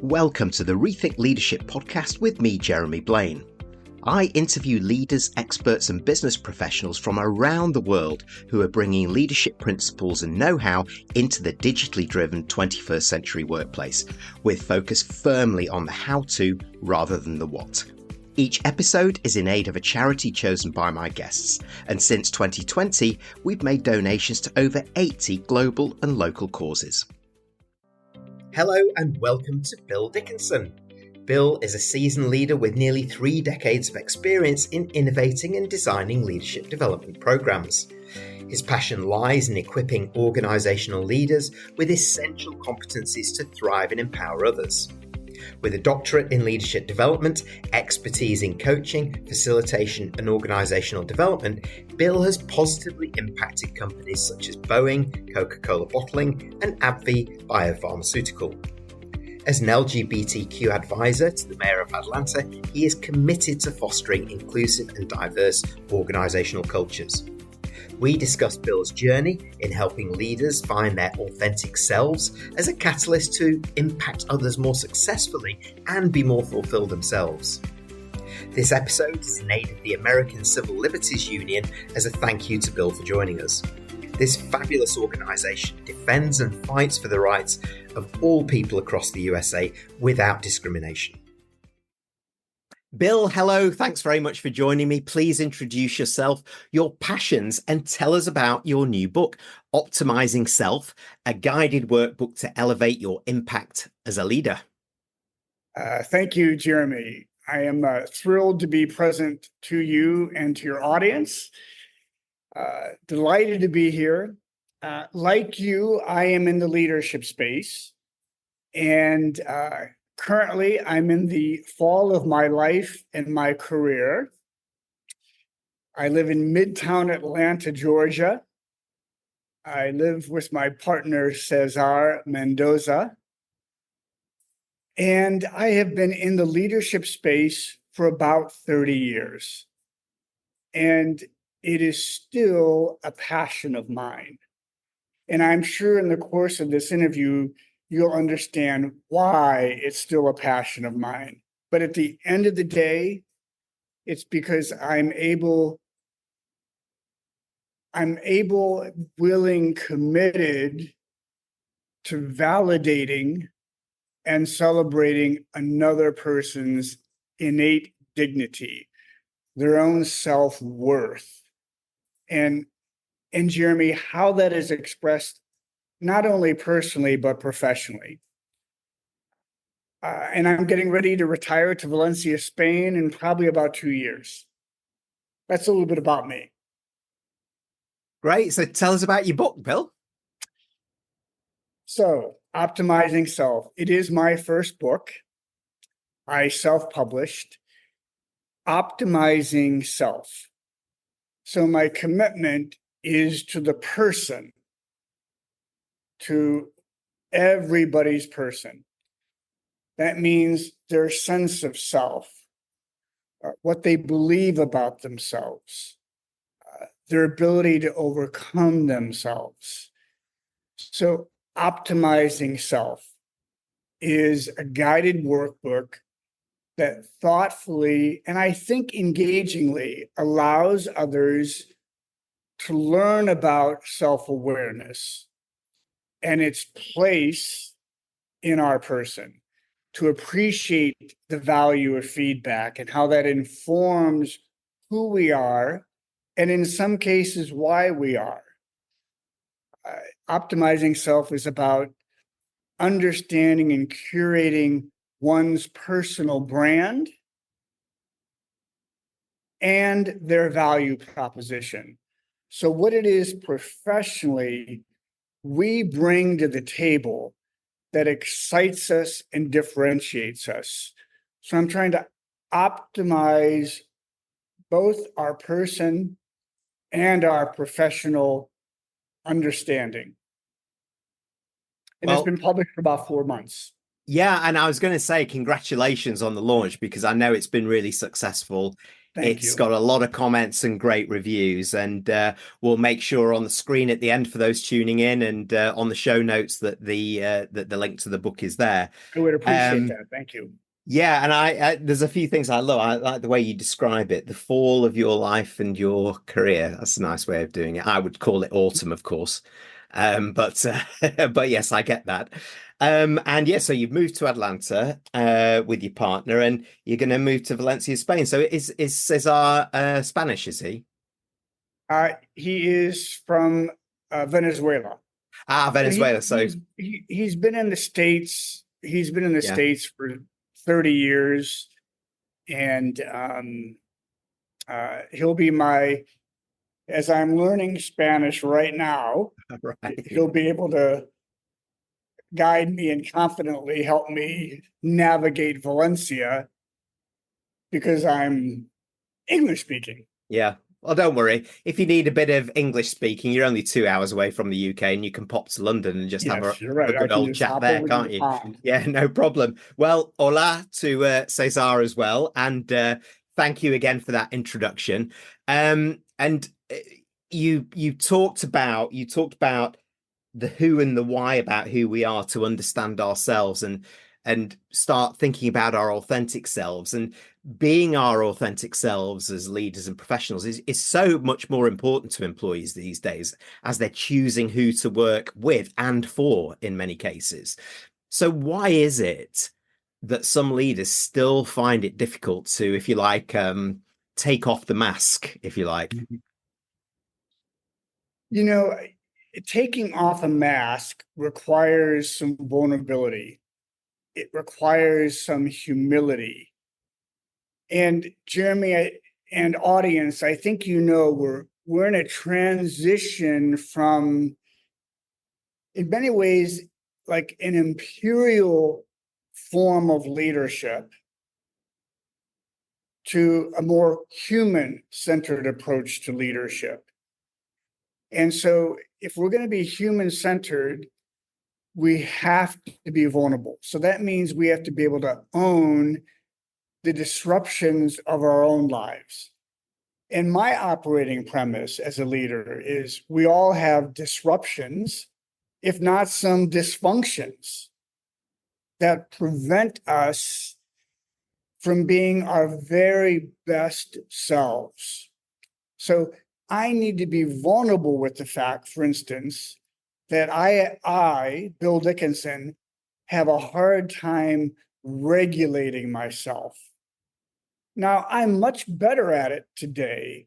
Welcome to the Rethink Leadership podcast with me, Jeremy Blaine. I interview leaders, experts and business professionals from around the world who are bringing leadership principles and know-how into the digitally driven 21st century workplace, with focus firmly on the how-to rather than the what. Each episode is in aid of a charity chosen by my guests, and since 2020, we've made donations to over 80 global and local causes. Hello and welcome to Bill Dickinson. Bill is a seasoned leader with nearly 3 decades of experience in innovating and designing leadership development programs. His passion lies in equipping organisational leaders with essential competencies to thrive and empower others. With a doctorate in leadership development, expertise in coaching, facilitation and organisational development, Bill has positively impacted companies such as Boeing, Coca-Cola Bottling and AbbVie Biopharmaceutical. As an LGBTQ advisor to the Mayor of Atlanta, he is committed to fostering inclusive and diverse organisational cultures. We discuss Bill's journey in helping leaders find their authentic selves as a catalyst to impact others more successfully and be more fulfilled themselves. This episode is in aid of the American Civil Liberties Union as a thank you to Bill for joining us. This fabulous organisation defends and fights for the rights of all people across the USA without discrimination. Bill, hello. Thanks very much for joining me. Please introduce yourself, your passions, and tell us about your new book, Optimizing Self, a guided workbook to elevate your impact as a leader. Thank you, Jeremy. I am thrilled to be present to you and to your audience. Delighted to be here. Like you, I am in the leadership space, and currently, I'm in the fall of my life and my career. I live in Midtown Atlanta, Georgia. I live with my partner, Cesar Mendoza. And I have been in the leadership space for about 30 years. And it is still a passion of mine. And I'm sure in the course of this interview, you'll understand why it's still a passion of mine. But at the end of the day, it's because I'm able, willing, committed to validating and celebrating another person's innate dignity, their own self-worth. And Jeremy, how that is expressed not only personally, but professionally. And I'm getting ready to retire to Valencia, Spain in probably about 2 years. That's a little bit about me. Great. So tell us about your book, Bill. So, Optimizing Self. It is my first book. I self-published. Optimizing Self. So my commitment is to the person, to everybody's person. That means their sense of self, what they believe about themselves, their ability to overcome themselves. So Optimizing Self is a guided workbook that thoughtfully, and I think engagingly, allows others to learn about self-awareness and its place in our person, to appreciate the value of feedback and how that informs who we are, and in some cases, why we are. Optimizing Self is about understanding and curating one's personal brand and their value proposition. So what it is professionally, we bring to the table that excites us and differentiates us. So I'm trying to optimize both our person and our professional understanding. And it's been published for about 4 months. Yeah, and I was going to say congratulations on the launch, because I know it's been really successful Thank It's you. got a lot of comments and great reviews, and we'll make sure on the screen at the end for those tuning in, and on the show notes that the link to the book is there. I would appreciate Um, that. Thank you. yeah, and there's a few things I love. I like the way you describe it, the fall of your life and your career. That's a nice way of doing it. I would call it autumn, of course. But but yes, I get that. And yeah, so you've moved to Atlanta with your partner, and you're going to move to Valencia, Spain. So is Cesar Spanish, is he? He is from Venezuela. Ah, And Venezuela. So he's been in the States. He's been in the yeah, States for 30 years, and he'll be as I'm learning Spanish right now, right. he'll be able to guide me and confidently help me navigate Valencia because I'm English speaking. Yeah. Well, don't worry. If you need a bit of English speaking, you're only 2 hours away from the UK, and you can pop to London and just have Yes, you're a right. I good can old just chat hop there, over to the can't you? pond. Yeah, no problem. Well, hola to Cesar as well, and thank you again for that introduction. And you talked about the who and the why about who we are to understand ourselves and start thinking about our authentic selves, and being our authentic selves as leaders and professionals is so much more important to employees these days as they're choosing who to work with and for in many cases. So why is it that some leaders still find it difficult to, if you like, take off the mask, if you like? You know, taking off a mask requires some vulnerability. It requires some humility. And Jeremy and audience, I think we're in a transition from, in many ways, like an imperial form of leadership to a more human-centered approach to leadership. And so if we're going to be human-centered, we have to be vulnerable. So that means we have to be able to own the disruptions of our own lives. And my operating premise as a leader is we all have disruptions, if not some dysfunctions, that prevent us from being our very best selves. So I need to be vulnerable with the fact, for instance, that Bill Dickinson, have a hard time regulating myself. Now, I'm much better at it today,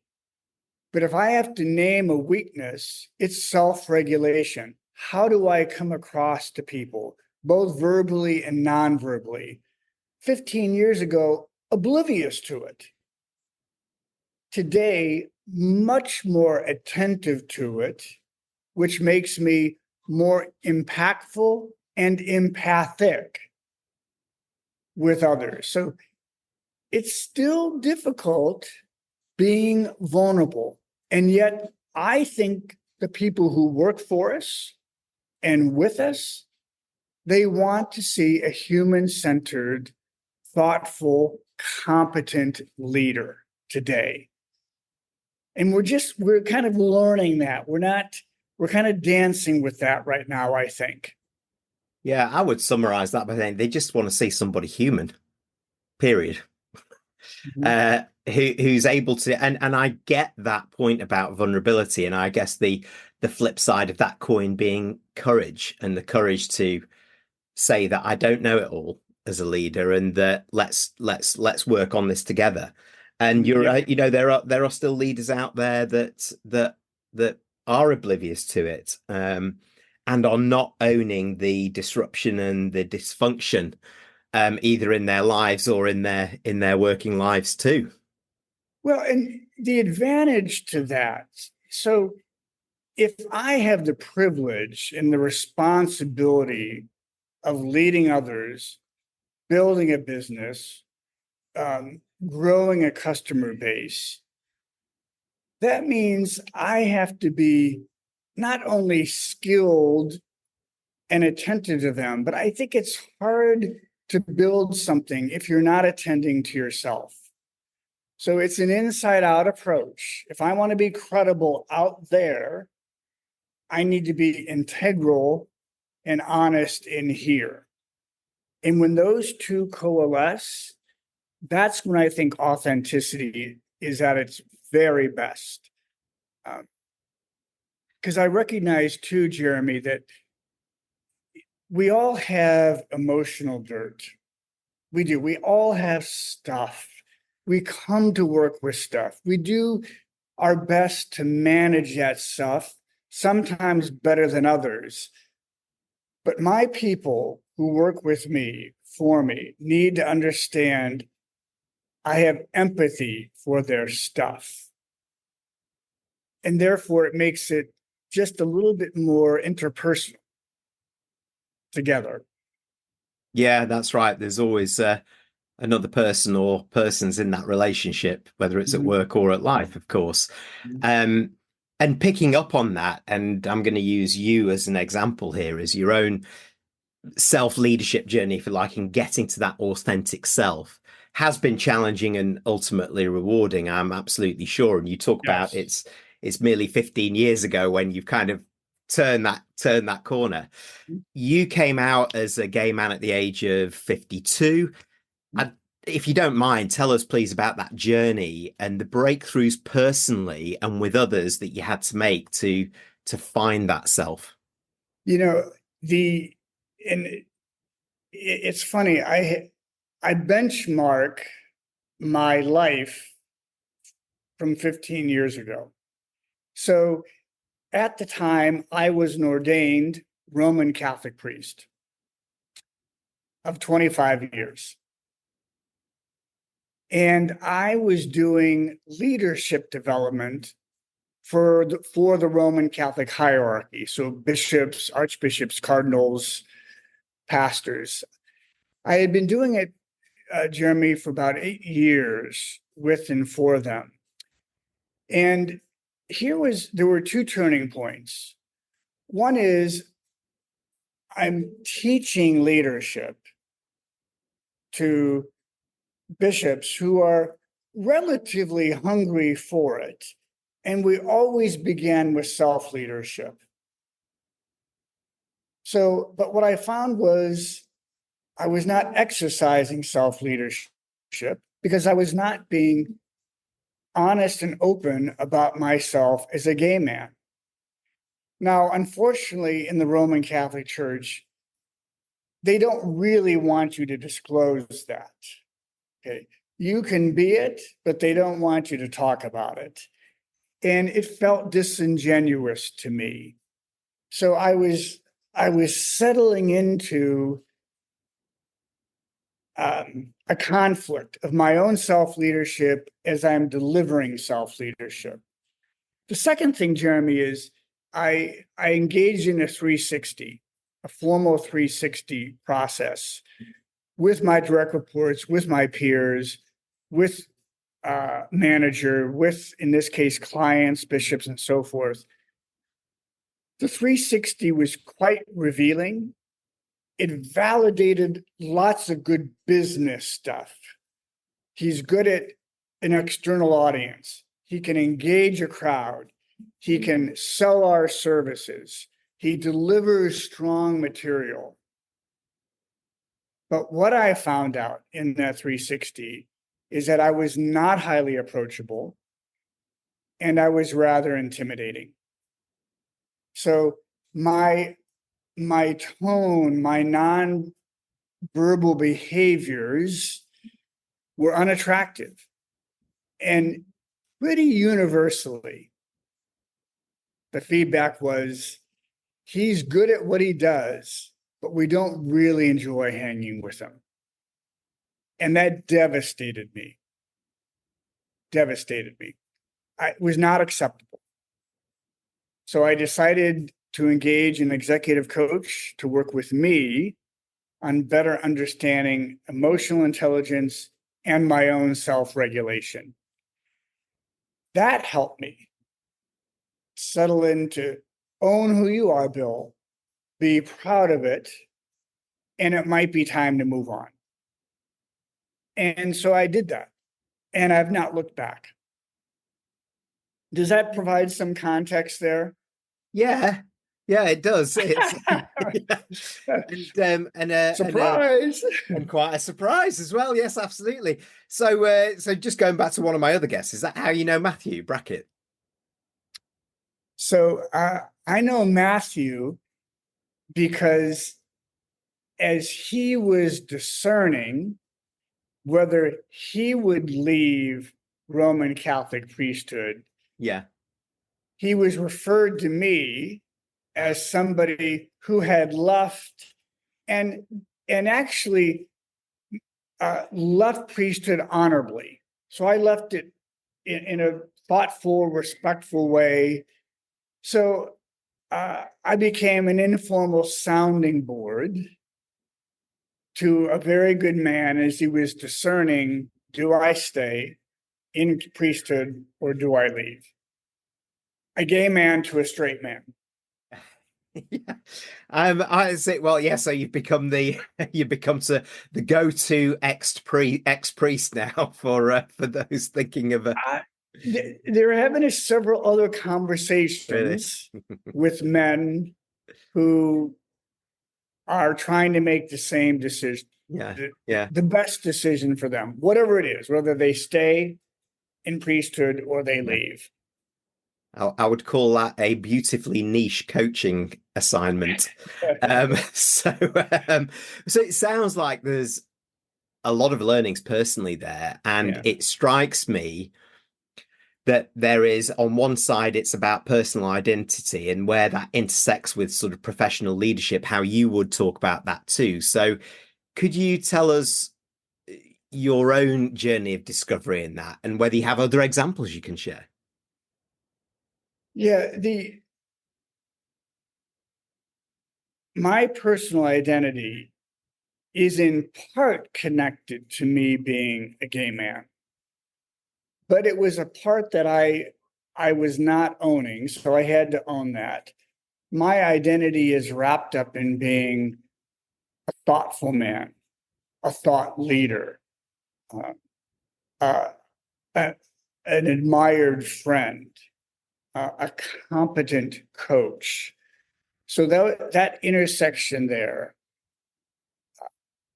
but if I have to name a weakness, it's self-regulation. How do I come across to people, both verbally and non-verbally? 15 years ago, oblivious to it. Today, much more attentive to it, which makes me more impactful and empathic with others. So it's still difficult being vulnerable. And yet, I think the people who work for us and with us, they want to see a human-centered, thoughtful, competent leader today. And we're kind of learning that. We're kind of dancing with that right now, I think. Yeah, I would summarize that by saying they just want to see somebody human, period. Mhm. Who's able to, and I get that point about vulnerability, and I guess the flip side of that coin being courage, and the courage to say that I don't know it all as a leader, and that let's work on this together. And you're Yep. right, there are still leaders out there that are oblivious to it, and are not owning the disruption and the dysfunction, either in their lives or in their working lives too. Well, and the advantage to that, so if I have the privilege and the responsibility of leading others, building a business, growing a customer base, that means I have to be not only skilled and attentive to them, but I think it's hard to build something if you're not attending to yourself. So it's an inside out approach. If I want to be credible out there, I need to be integral and honest in here. And when those two coalesce, that's when I think authenticity is at its very best. Because I recognize too, Jeremy, that we all have emotional dirt. We do. We all have stuff. We come to work with stuff. We do our best to manage that stuff, sometimes better than others. But my people who work with me, for me, need to understand I have empathy for their stuff. And therefore, it makes it just a little bit more interpersonal together. Yeah, that's right. There's always another person or persons in that relationship, whether it's at work or at life, of course. And picking up on that, and I'm going to use you as an example here, as your own self-leadership journey, if you like, and getting to that authentic self has been challenging and ultimately rewarding, I'm absolutely sure. And you talk about it's merely 15 years ago when you've kind of turned that corner. You came out as a gay man at the age of 52. If you don't mind, tell us please about that journey and the breakthroughs personally and with others that you had to make to find that self. You know, it's funny. I benchmark my life from 15 years ago. So at the time, I was an ordained Roman Catholic priest of 25 years. And I was doing leadership development for the Roman Catholic hierarchy. So bishops, archbishops, cardinals, pastors. I had been doing it, Jeremy, for about 8 years with and for them. And there were two turning points. One is I'm teaching leadership to bishops who are relatively hungry for it. And we always began with self-leadership. So, but what I found was I was not exercising self-leadership because I was not being honest and open about myself as a gay man. Now, unfortunately, in the Roman Catholic Church, they don't really want you to disclose that. Okay. You can be it, but they don't want you to talk about it. And it felt disingenuous to me. So I was settling into a conflict of my own self-leadership as I'm delivering self-leadership. The second thing, Jeremy, is I engaged in a 360, a formal 360 process with my direct reports, with my peers, with manager, with, in this case, clients, bishops, and so forth. The 360 was quite revealing. It validated lots of good business stuff. He's good at an external audience. He can engage a crowd. He can sell our services. He delivers strong material. But what I found out in that 360 is that I was not highly approachable and I was rather intimidating. So my tone, my non-verbal behaviors were unattractive. And pretty universally, the feedback was, he's good at what he does, but we don't really enjoy hanging with him. And that devastated me. It was not acceptable. So I decided to engage an executive coach to work with me on better understanding emotional intelligence and my own self-regulation. That helped me settle into own who you are, Bill, be proud of it, and it might be time to move on. And so I did that. and I've not looked back. Does that provide some context there? Yeah, yeah, it does. It's Surprise. and quite a surprise as well. Yes, absolutely. So just going back to one of my other guests, is that how you know Matthew Brackett? So I know Matthew because as he was discerning whether he would leave Roman Catholic priesthood, Yeah, he was referred to me as somebody who had left and actually left priesthood honorably. So I left it in a thoughtful, respectful way. So I became an informal sounding board to a very good man as he was discerning, do I stay in priesthood or do I leave? A gay man to a straight man. yeah. I say, well, yeah. So you've become the go-to ex-priest now for those thinking of a There have been several other really. conversations with men who are trying to make the same decision, Yeah, yeah. the best decision for them, whatever it is, whether they stay in priesthood or they Yeah. leave. I would call that a beautifully niche coaching assignment. Um, so, um, so it sounds like there's a lot of learnings personally there, and Yeah. it strikes me that there is on one side it's about personal identity and where that intersects with sort of professional leadership, how you would talk about that too. So, could you tell us your own journey of discovery in that, and whether you have other examples you can share? Yeah, my personal identity is in part connected to me being a gay man, but it was a part that I was not owning, so I had to own that. My identity is wrapped up in being a thoughtful man, a thought leader, uh, uh, an admired friend, a competent coach. So that intersection there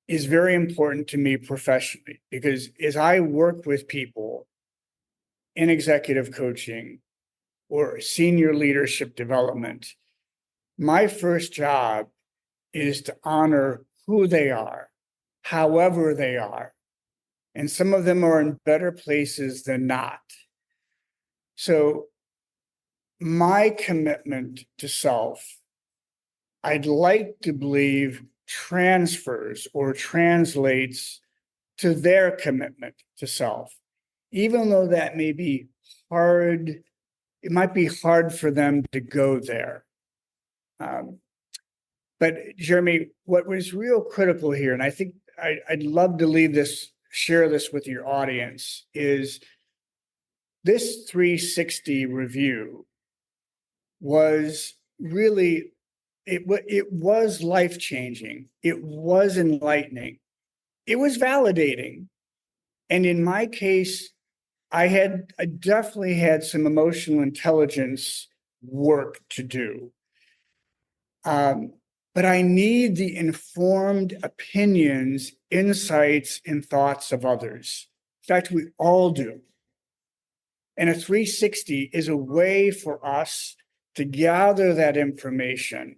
is very important to me professionally, because as I work with people in executive coaching or senior leadership development, my first job is to honor who they are, however they are. And some of them are in better places than not. So my commitment to self, I'd like to believe, transfers or translates to their commitment to self, even though that may be hard. It might be hard for them to go there. But Jeremy, what was real critical here, and I think I'd love to share this with your audience, is this 360 review was really, it was life-changing. It was enlightening. It was validating. And in my case, I definitely had some emotional intelligence work to do. But I need the informed opinions, insights, and thoughts of others. In fact, we all do. And a 360 is a way for us to gather that information,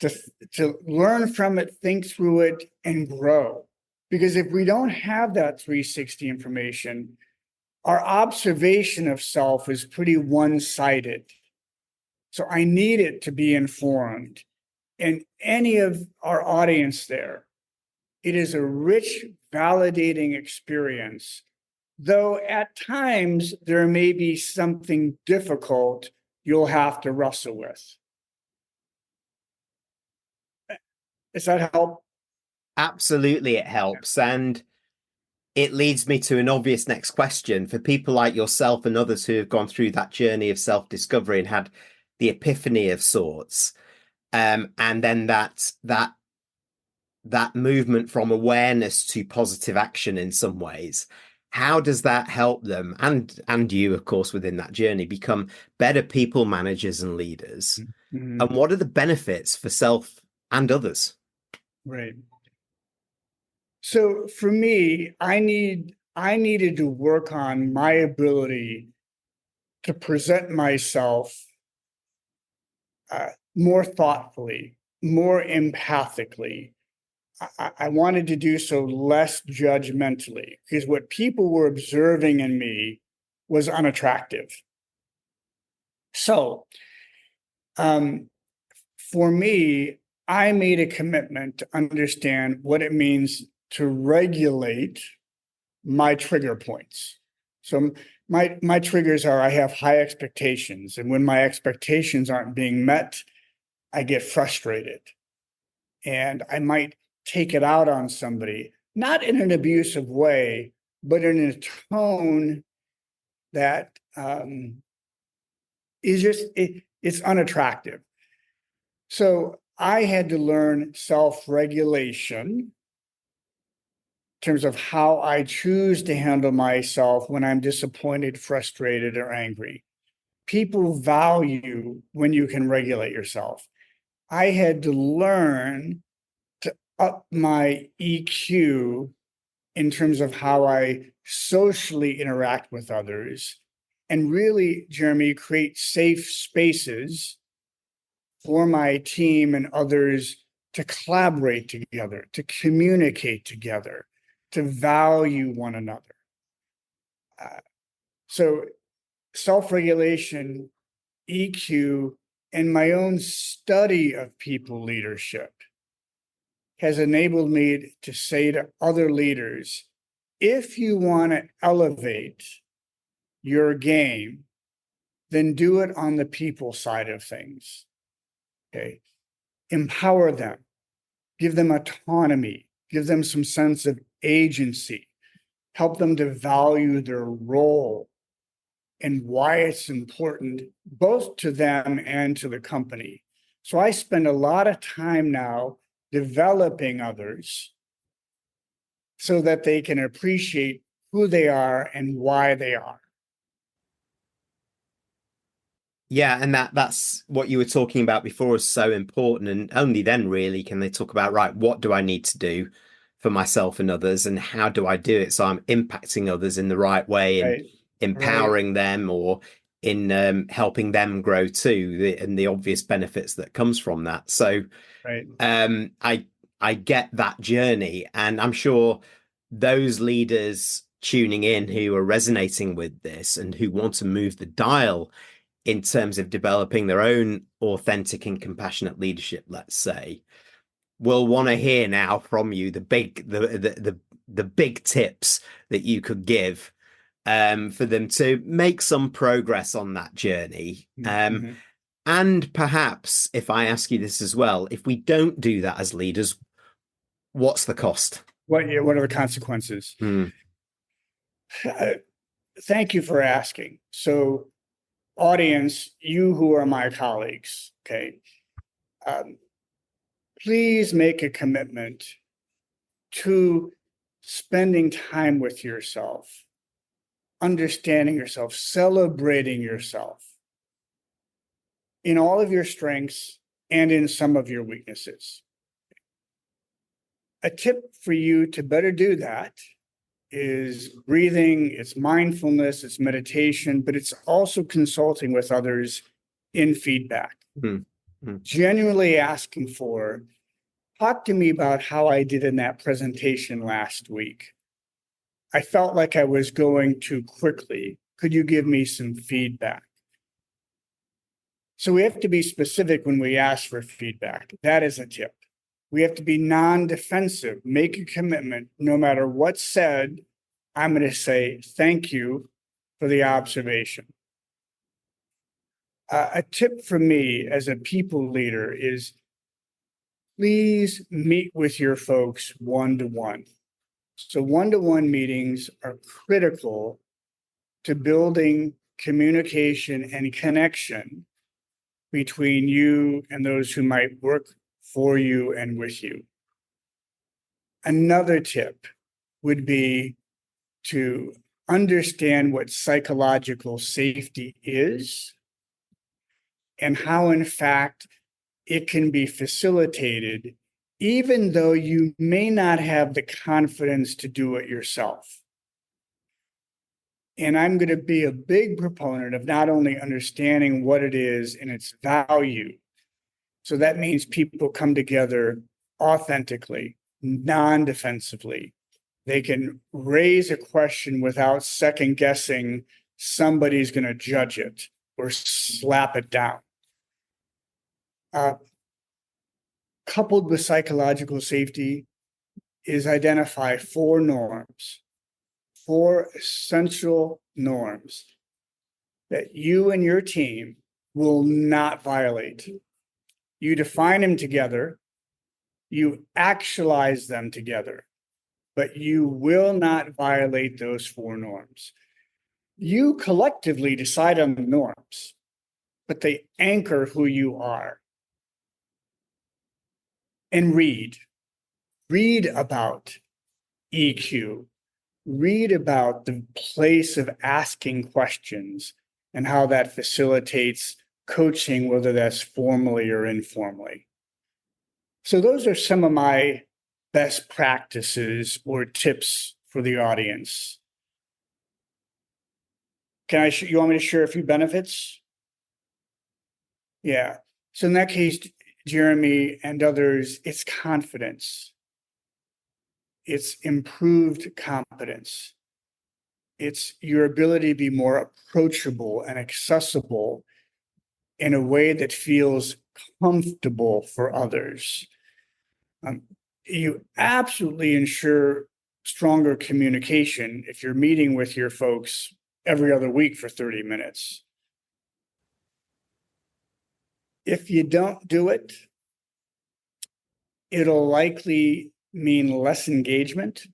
to learn from it, think through it, and grow. Because if we don't have that 360 information, our observation of self is pretty one-sided. So I need it to be informed. And any of our audience there, it is a rich, validating experience, though at times there may be something difficult you'll have to wrestle with. Does that help? Absolutely, it helps. And it leads me to an obvious next question for people like yourself and others who have gone through that journey of self-discovery and had the epiphany of sorts. And then that that movement from awareness to positive action in some ways. How does that help them and you, of course, within that journey become better people managers and leaders? Mhm. And what are the benefits for self and others? Right. So for me, I needed to work on my ability to present myself more thoughtfully, more empathically. I wanted to do so less judgmentally because what people were observing in me was unattractive. So, for me, I made a commitment to understand what it means to regulate my trigger points. So my triggers are I have high expectations, and when my expectations aren't being met, I get frustrated, and I might take it out on somebody, not in an abusive way, but in a tone that is just it's unattractive. So I had to learn self-regulation in terms of how I choose to handle myself when I'm disappointed, frustrated, or angry. People value when you can regulate yourself. I had to learn to up my EQ in terms of how I socially interact with others and really, Jeremy, create safe spaces for my team and others to collaborate together, to communicate together, to value one another. So, self regulation, EQ, and my own study of people leadership has enabled me to say to other leaders, if you want to elevate your game, then do it on the people side of things. Okay. Empower them, give them autonomy, give them some sense of agency, help them to value their role and why it's important both to them and to the company. So I spend a lot of time now developing others so that they can appreciate who they are and why they are. Yeah, and that's what you were talking about before is so important. And only then really can they talk about, right, what do I need to do for myself and others, and how do I do it so I'm impacting others in the right way and Right. Right. empowering them or in helping them grow too, and the obvious benefits that comes from that. So Right. I get that journey, and I'm sure those leaders tuning in who are resonating with this and who want to move the dial in terms of developing their own authentic and compassionate leadership, let's say, will want to hear now from you the big tips that you could give for them to make some progress on that journey. Mm-hmm. And perhaps if I ask you this as well, if we don't do that as leaders, what's the cost? What are the consequences? Hmm. Thank you for asking. So, audience, you who are my colleagues, okay, um, please make a commitment to spending time with yourself, understanding yourself, celebrating yourself in all of your strengths and in some of your weaknesses. A tip for you to better do that is breathing, it's mindfulness, it's meditation, but it's also consulting with others in feedback. Hmm. Hmm. Genuinely asking for, talk to me about how I did in that presentation last week. I felt like I was going too quickly. Could you give me some feedback? So we have to be specific when we ask for feedback. That is a tip. We have to be non-defensive, make a commitment. No matter what's said, I'm going to say thank you for the observation. A tip for me as a people leader is please meet with your folks one-to-one. So one-to-one meetings are critical to building communication and connection between you and those who might work for you and with you. Another tip would be to understand what psychological safety is and how, in fact, it can be facilitated, even though you may not have the confidence to do it yourself. And I'm going to be a big proponent of not only understanding what it is and its value. So that means people come together authentically, non-defensively. They can raise a question without second guessing somebody's going to judge it or slap it down. Coupled with psychological safety is identify 4 norms, 4 essential norms that you and your team will not violate. You define them together, you actualize them together, but you will not violate those 4 norms. You collectively decide on the norms, but they anchor who you are. And read about EQ, read about the place of asking questions and how that facilitates coaching, whether that's formally or informally. So those are some of my best practices or tips for the audience. You want me to share a few benefits? Yeah. So in that case, Jeremy and others, it's confidence. It's improved competence. It's your ability to be more approachable and accessible in a way that feels comfortable for others. You absolutely ensure stronger communication if you're meeting with your folks every other week for 30 minutes. If you don't do it, it'll likely mean less engagement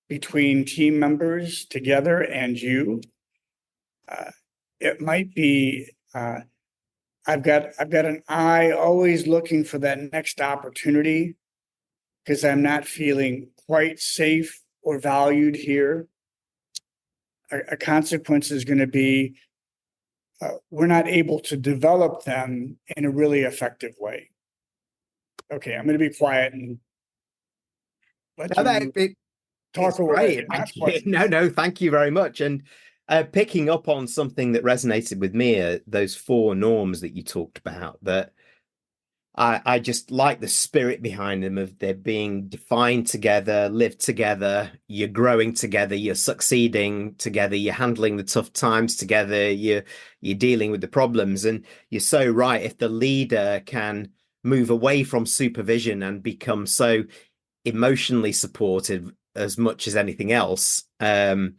between team members together and you. It might be I've got an eye always looking for that next opportunity because I'm not feeling quite safe or valued here. A consequence is going to be we're not able to develop them in a really effective way. Okay, I'm going to be quiet and let you talk away. No, thank you very much. And picking up on something that resonated with me, those 4 norms that you talked about, that I just like the spirit behind them, of they're being defined together, lived together, you're growing together, you're succeeding together, you're handling the tough times together, you're dealing with the problems. And you're so right. If the leader can move away from supervision and become so emotionally supportive as much as anything else to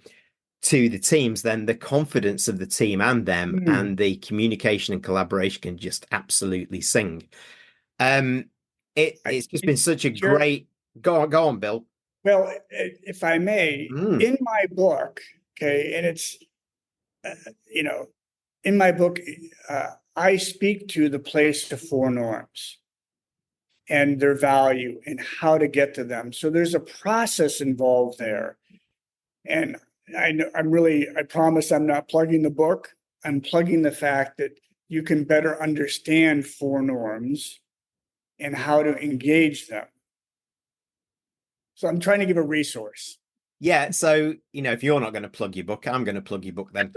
the teams, then the confidence of the team and them and the communication and collaboration can just absolutely sing. It's just been such a great... Go on, Bill. Well, if I may, in my book, okay, and it's, in my book, I speak to the place to 4 norms and their value and how to get to them. So there's a process involved there. And I promise I'm not plugging the book. I'm plugging the fact that you can better understand 4 norms and how to engage them. So I'm trying to give a resource. Yeah, so if you're not going to plug your book, I'm going to plug your book then.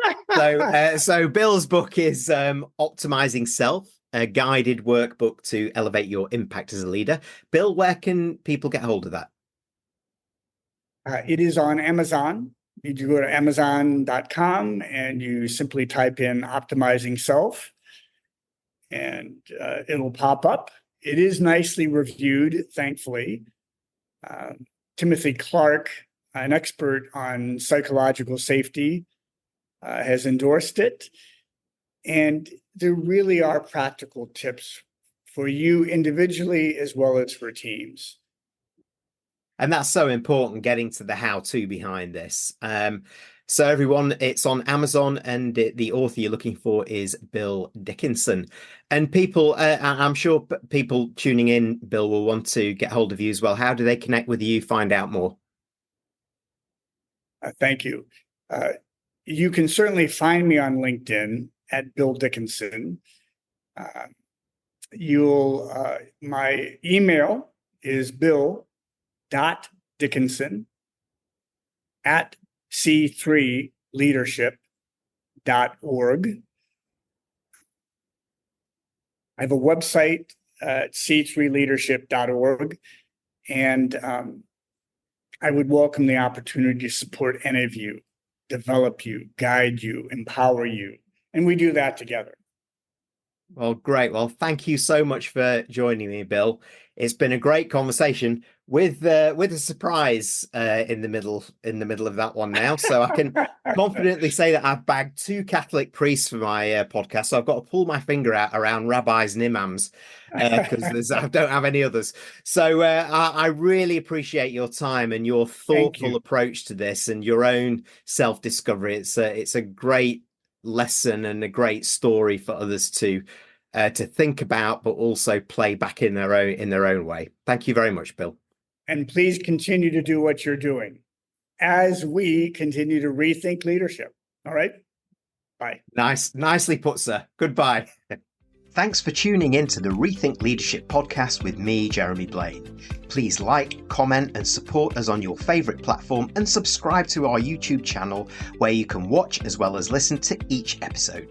So Bill's book is Optimizing Self, a guided workbook to elevate your impact as a leader. Bill, where can people get hold of that? It is on Amazon. You go to amazon.com and you simply type in Optimizing Self and it'll pop up. It is nicely reviewed, thankfully. Timothy Clark, an expert on psychological safety, has endorsed it. And there really are practical tips for you individually as well as for teams. And that's so important, getting to the how-to behind this. So everyone, it's on Amazon, and the author you're looking for is Bill Dickinson. And people, I'm sure people tuning in, Bill, will want to get hold of you as well. How do they connect with you, find out more? Thank you. You can certainly find me on LinkedIn at Bill Dickinson. My email is bill.dickinson@c3leadership.org. I have a website at c3leadership.org, and I would welcome the opportunity to support any of you, develop you, guide you, empower you, and we do that together. Well, great. Well, thank you so much for joining me, Bill. It's been a great conversation with a surprise in the middle of that one now. So I can confidently say that I've bagged 2 Catholic priests for my podcast. So I've got to pull my finger out around rabbis and imams because I don't have any others. So I really appreciate your time and your thoughtful approach to this and your own self-discovery. It's a great lesson and a great story for others to think about, but also play back in their own way. Thank you very much, Bill. And please continue to do what you're doing as we continue to rethink leadership. All right. Bye. Nicely put, sir. Goodbye. Thanks for tuning in to the Rethink Leadership podcast with me, Jeremy Blaine. Please like, comment, and support us on your favourite platform, and subscribe to our YouTube channel where you can watch as well as listen to each episode.